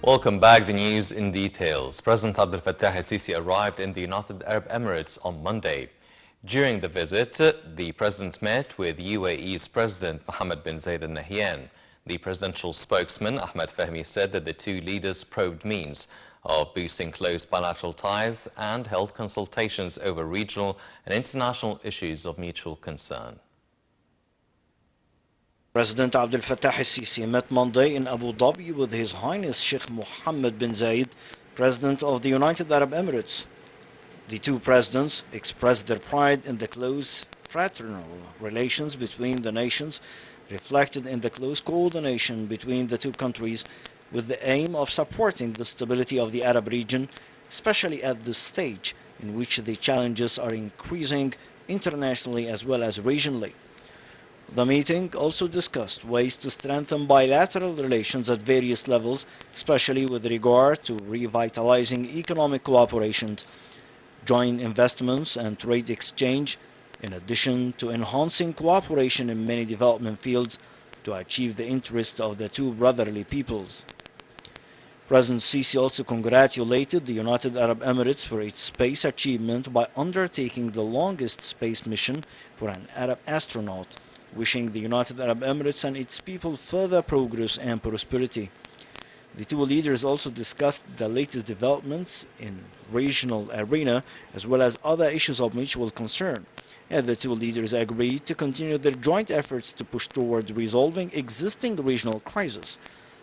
Welcome back. The news in details. President Abdel Fattah al-Sisi arrived in the United Arab Emirates on Monday. During the visit, the president met with UAE's President Mohammed bin Zayed Al Nahyan. The presidential spokesman, Ahmed Fahmy, said that the two leaders probed means of boosting close bilateral ties and held consultations over regional and international issues of mutual concern. President Abdel Fattah al-Sisi met Monday in Abu Dhabi with His Highness Sheikh Mohammed bin Zayed, President of the United Arab Emirates. The two presidents expressed their pride in the close fraternal relations between the nations, reflected in the close coordination between the two countries, with the aim of supporting the stability of the Arab region, especially at this stage in which the challenges are increasing internationally as well as regionally. The meeting also discussed ways to strengthen bilateral relations at various levels, especially with regard to revitalizing economic cooperation, joint investments and trade exchange, in addition to enhancing cooperation in many development fields to achieve the interests of the two brotherly peoples. President Sisi also congratulated the United Arab Emirates for its space achievement by undertaking the longest space mission for an Arab astronaut, wishing the United Arab Emirates and its people further progress and prosperity. The two leaders also discussed the latest developments in regional arena as well as other issues of mutual concern, and the two leaders agreed to continue their joint efforts to push toward resolving existing regional crises,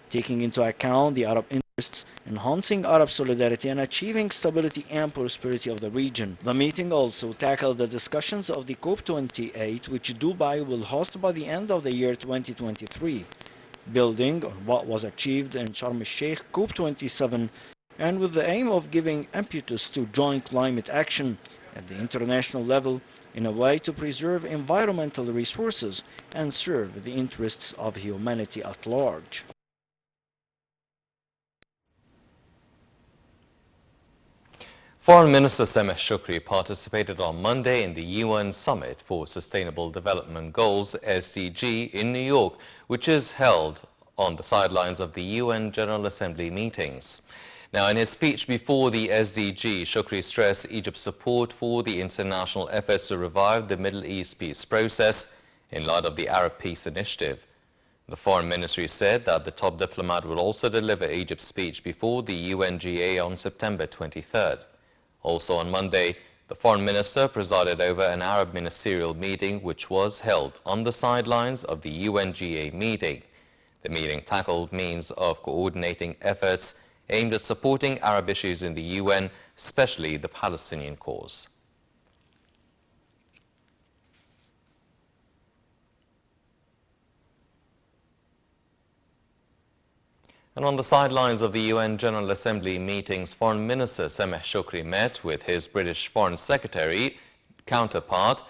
taking into account the Arab interests, enhancing Arab solidarity and achieving stability and prosperity of the region. The meeting also tackled the discussions of the COP28, which Dubai will host by the end of the year 2023, building on what was achieved in Sharm el-Sheikh COP27, and with the aim of giving impetus to joint climate action at the international level in a way to preserve environmental resources and serve the interests of humanity at large. Foreign Minister Sameh Shukri participated on Monday in the UN Summit for Sustainable Development Goals (SDG) in New York, which is held on the sidelines of the UN General Assembly meetings. Now, in his speech before the SDG, Shukri stressed Egypt's support for the international efforts to revive the Middle East peace process in light of the Arab Peace Initiative. The Foreign Ministry said that the top diplomat will also deliver Egypt's speech before the UNGA on September 23rd. Also on Monday, the Foreign Minister presided over an Arab ministerial meeting which was held on the sidelines of the UNGA meeting. The meeting tackled means of coordinating efforts aimed at supporting Arab issues in the UN, especially the Palestinian cause. And on the sidelines of the UN General Assembly meetings, Foreign Minister Sameh Shukri met with his British Foreign Secretary counterpart,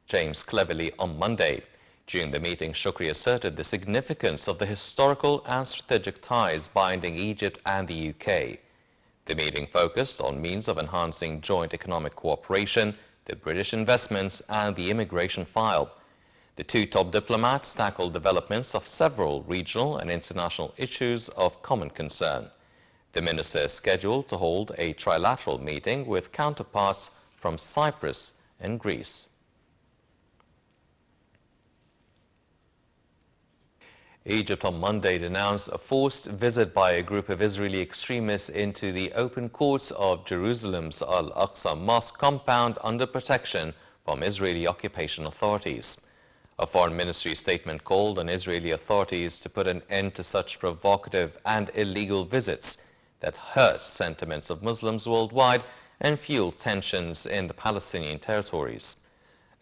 James Cleverly, on Monday. During the meeting, Shukri asserted the significance of the historical and strategic ties binding Egypt and the UK. The meeting focused on means of enhancing joint economic cooperation, the British investments, and the immigration file. The two top diplomats tackled developments of several regional and international issues of common concern. The minister is scheduled to hold a trilateral meeting with counterparts from Cyprus and Greece. Egypt on Monday denounced a forced visit by a group of Israeli extremists into the open courts of Jerusalem's Al-Aqsa Mosque compound under protection from Israeli occupation authorities. A Foreign Ministry statement called on Israeli authorities to put an end to such provocative and illegal visits that hurt sentiments of Muslims worldwide and fuel tensions in the Palestinian territories.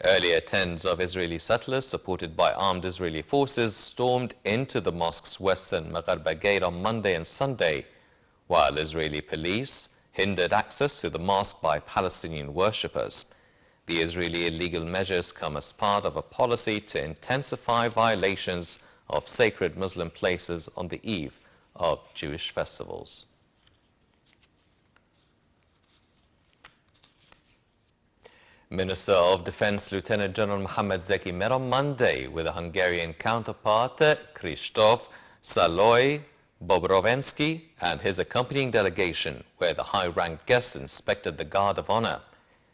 Earlier, tens of Israeli settlers, supported by armed Israeli forces, stormed into the mosque's western Magharba gate on Monday and Sunday, while Israeli police hindered access to the mosque by Palestinian worshippers. The Israeli illegal measures come as part of a policy to intensify violations of sacred Muslim places on the eve of Jewish festivals. Minister of Defense Lieutenant General Mohammad Zeki met on Monday with a Hungarian counterpart, Krzysztof Szalai, Bobrovensky and his accompanying delegation, where the high-ranked guests inspected the Guard of Honor.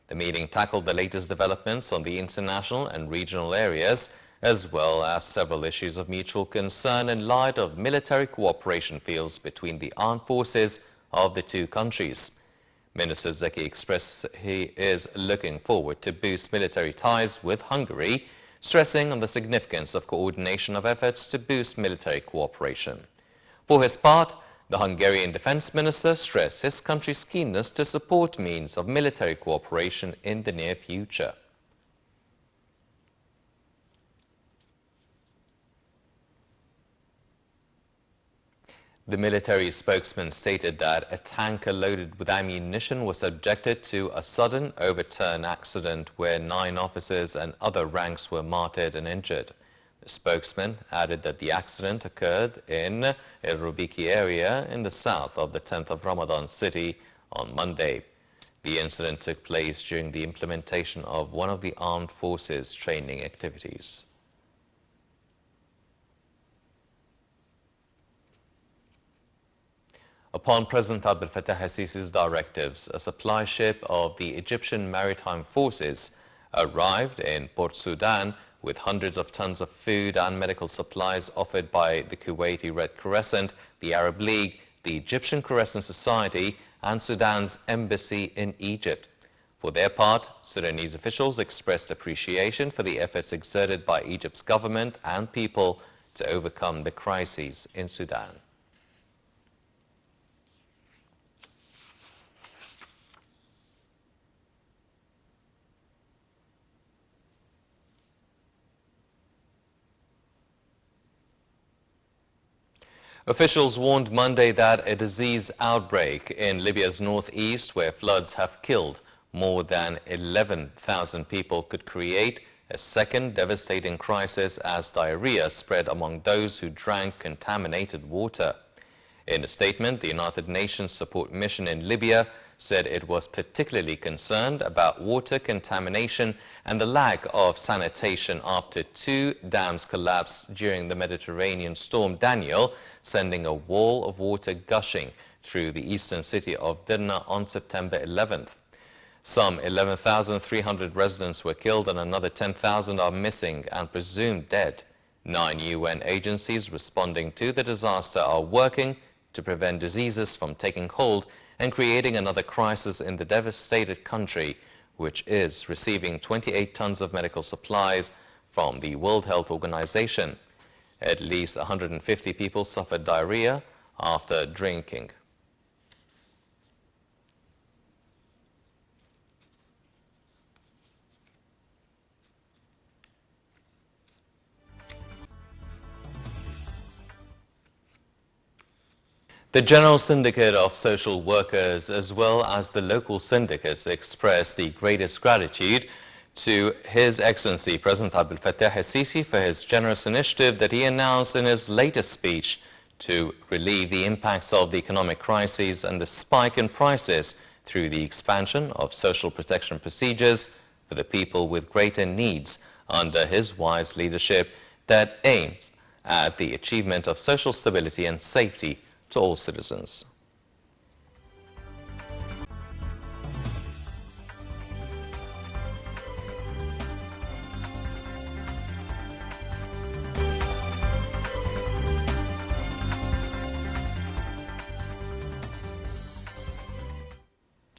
The meeting tackled the latest developments on the international and regional areas, as well as several issues of mutual concern in light of military cooperation fields between the armed forces of the two countries. Minister Zeki expressed he is looking forward to boost military ties with Hungary, stressing on the significance of coordination of efforts to boost military cooperation. For his part, the Hungarian defense minister stressed his country's keenness to support means of military cooperation in the near future. The military spokesman stated that a tanker loaded with ammunition was subjected to a sudden overturn accident where 9 officers and other ranks were martyred and injured. The spokesman added that the accident occurred in El Rubiki area in the south of the 10th of Ramadan city on Monday. The incident took place during the implementation of one of the armed forces training activities. Upon President Abdel Fattah al-Sisi's directives, a supply ship of the Egyptian Maritime Forces arrived in Port Sudan with hundreds of tons of food and medical supplies offered by the Kuwaiti Red Crescent, the Arab League, the Egyptian Crescent Society, and Sudan's embassy in Egypt. For their part, Sudanese officials expressed appreciation for the efforts exerted by Egypt's government and people to overcome the crises in Sudan. Officials warned Monday that a disease outbreak in Libya's northeast, where floods have killed more than 11,000 people, could create a second devastating crisis as diarrhea spread among those who drank contaminated water. In a statement, the United Nations Support Mission in Libya said it was particularly concerned about water contamination and the lack of sanitation after 2 dams collapsed during the Mediterranean storm Daniel, sending a wall of water gushing through the eastern city of Derna on September 11th. Some 11,300 residents were killed and another 10,000 are missing and presumed dead. 9 UN agencies responding to the disaster are working to prevent diseases from taking hold and creating another crisis in the devastated country, which is receiving 28 tons of medical supplies from the World Health Organization. At least 150 people suffered diarrhea after drinking. The General Syndicate of Social Workers, as well as the local syndicates, expressed the greatest gratitude to His Excellency President Abdel Fattah al-Sisi for his generous initiative that he announced in his latest speech to relieve the impacts of the economic crisis and the spike in prices through the expansion of social protection procedures for the people with greater needs under his wise leadership that aims at the achievement of social stability and safety to all citizens.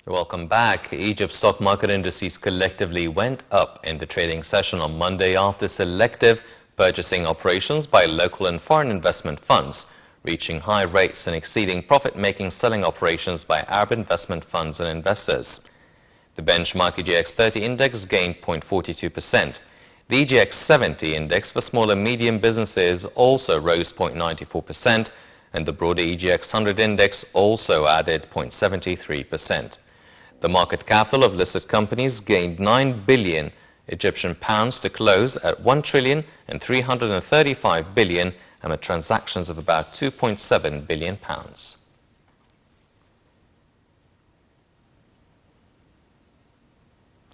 Welcome back. Egypt's stock market indices collectively went up in the trading session on Monday after selective purchasing operations by local and foreign investment funds, reaching high rates and exceeding profit-making selling operations by Arab investment funds and investors. The benchmark EGX 30 index gained 0.42%. The EGX 70 index for small and medium businesses also rose 0.94%, and the broader EGX 100 index also added 0.73%. The market capital of listed companies gained 9 billion Egyptian pounds to close at 1,335 billion, and with transactions of about 2.7 billion pounds.